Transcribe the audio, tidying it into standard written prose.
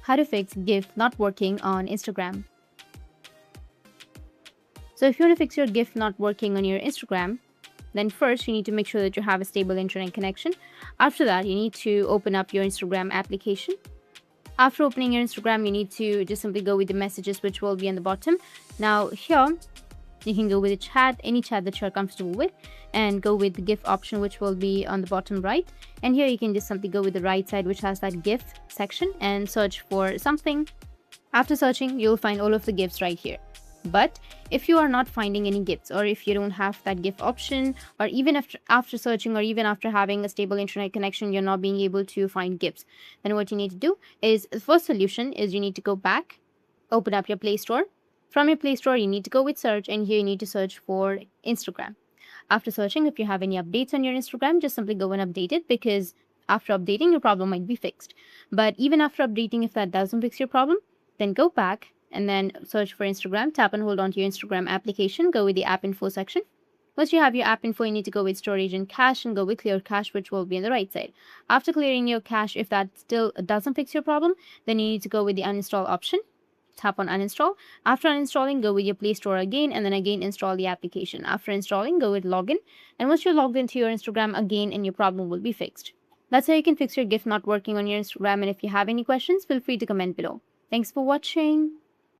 How to fix GIF not working on Instagram. So if you want to fix your GIF not working on your Instagram, then first you need to make sure that you have a stable internet connection. After that, you need to open up your Instagram application. After opening your Instagram, you need to just simply go with the messages, which will be on the bottom. Now here, you can go with a chat, any chat that you're comfortable with, and go with the GIF option, which will be on the bottom right. And here you can just simply go with the right side, which has that GIF section, and search for something. After searching, you'll find all of the GIFs right here. But if you are not finding any GIFs, or if you don't have that GIF option, or even after searching, or even after having a stable internet connection, you're not being able to find GIFs, then what you need to do is, the first solution is you need to go back, open up your Play Store. From your Play Store, you need to go with search, and here you need to search for Instagram. After searching, if you have any updates on your Instagram, just simply go and update it, because after updating, your problem might be fixed. But even after updating, if that doesn't fix your problem, then go back and then search for Instagram. Tap and hold onto your Instagram application. Go with the app info section. Once you have your app info, you need to go with storage and cache and go with clear cache, which will be on the right side. After clearing your cache, if that still doesn't fix your problem, then you need to go with the uninstall option. Tap on uninstall. After uninstalling, go with your Play Store again, and then again install the application. After installing, go with login. And once you're logged into your Instagram again, and your problem will be fixed. That's how you can fix your GIF not working on your Instagram. And if you have any questions, feel free to comment below. Thanks for watching.